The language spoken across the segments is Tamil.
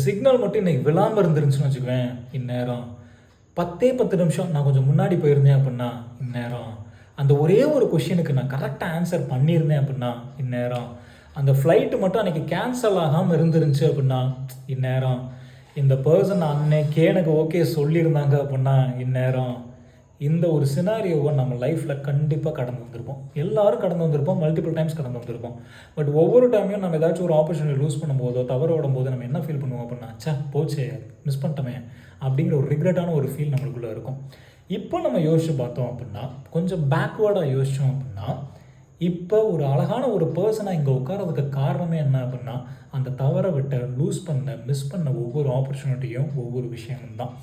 சிக்னல் மட்டும் இன்றைக்கி விழாமல் இருந்துருந்துச்சுன்னு வச்சுக்குவேன், இந்நேரம் 10 நிமிஷம் நான் கொஞ்சம் முன்னாடி போயிருந்தேன் அப்படின்னா இந்நேரம், அந்த ஒரே ஒரு கொஷினுக்கு நான் கரெக்டாக ஆன்சர் பண்ணியிருந்தேன் அப்படின்னா இந்நேரம், அந்த ஃப்ளைட்டு மட்டும் அன்றைக்கி கேன்சல் ஆகாமல் இருந்துருந்துச்சு அப்படின்னா இந்நேரம், இந்த பர்சன் அன்னைக்கே எனக்கு ஓகே சொல்லியிருந்தாங்க அப்படின்னா இந்நேரம், இந்த ஒரு சினாரியோவை நம்ம லைஃப்பில் கண்டிப்பாக கடந்து வந்திருப்போம். எல்லோரும் கடந்து வந்திருப்போம், மல்டிபிள் டைம்ஸ் கடந்து வந்திருப்போம். பட் ஒவ்வொரு டைமையும் நம்ம ஏதாச்சும் ஒரு ஆப்பர்ச்சுனிட்டி லூஸ் பண்ணும்போதோ தவற விடும்போது நம்ம என்ன ஃபீல் பண்ணுவோம் அப்படின்னா, போச்சே மிஸ் பண்ணிட்டோமே அப்படிங்கிற ஒரு ரிக்ரெட்டான ஒரு ஃபீல் நம்மளுக்குள்ளே இருக்கும். இப்போ நம்ம யோசிச்சு பார்த்தோம் அப்படின்னா, கொஞ்சம் பேக்வேர்டாக யோசித்தோம் அப்படின்னா, இப்போ ஒரு அழகான ஒரு பர்சனாக இங்கே உட்காரதுக்கு காரணமே என்ன அப்படின்னா, அந்த தவற விட்ட மிஸ் பண்ண ஒவ்வொரு ஆப்பர்ச்சுனிட்டியும் ஒவ்வொரு விஷயமும் தான்.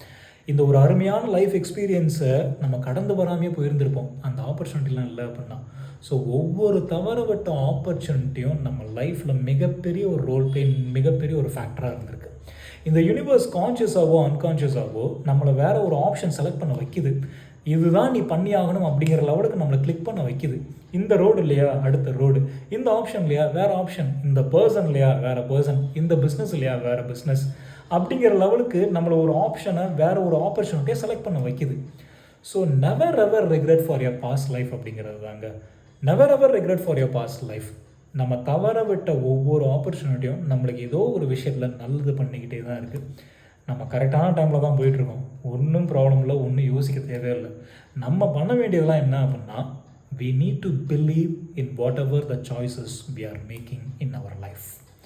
இந்த ஒரு அருமையான லைஃப் எக்ஸ்பீரியன்ஸை நம்ம கடந்து வராமே போயிருந்திருப்போம் அந்த ஆப்பர்ச்சுனிட்டிலாம் இல்லை அப்படின்னா. ஸோ ஒவ்வொரு தவற விட்ட ஆப்பர்ச்சுனிட்டியும் நம்ம லைஃப்பில் மிகப்பெரிய ஒரு ரோல் பிளே, மிகப்பெரிய ஒரு ஃபேக்டராக இருந்திருக்கு. இந்த யூனிவர்ஸ் கான்ஷியஸாகவோ அன்கான்ஷியஸாகவோ நம்மளை வேறு ஒரு ஆப்ஷன் செலக்ட் பண்ண வைக்குது. இதுதான் நீ பண்ணி ஆகணும் அப்படிங்கிற லெவலுக்கு நம்மளை கிளிக் பண்ண வைக்குது. இந்த ரோடு இல்லையா அடுத்த ரோடு, இந்த ஆப்ஷன் இல்லையா வேறு ஆப்ஷன், இந்த பர்சன் இல்லையா வேறு பர்சன், இந்த பிஸ்னஸ் இல்லையா வேறு பிஸ்னஸ் அப்படிங்கிற லெவலுக்கு நம்மளை ஒரு ஆப்ஷனை வேறு ஒரு ஆப்பர்ச்சுனிட்டியை செலக்ட் பண்ண வைக்குது. So never ever regret for your past life அப்படிங்கிறது தாங்க. Never ever regret for your past life. நம்ம தவற விட்ட ஒவ்வொரு ஆப்பர்ச்சுனிட்டியும் நம்மளுக்கு ஏதோ ஒரு விஷயத்தில் நல்லது பண்ணிக்கிட்டே தான் இருக்குது. நம்ம கரெக்டான டைமில் தான் போயிட்டுருக்கோம், ஒன்றும் ப்ராப்ளம் இல்லை, ஒன்றும் யோசிக்க தேவையில்லை. நம்ம பண்ண வேண்டியதெல்லாம் என்ன அப்படின்னா, we need to believe in whatever the choices we are making in our life.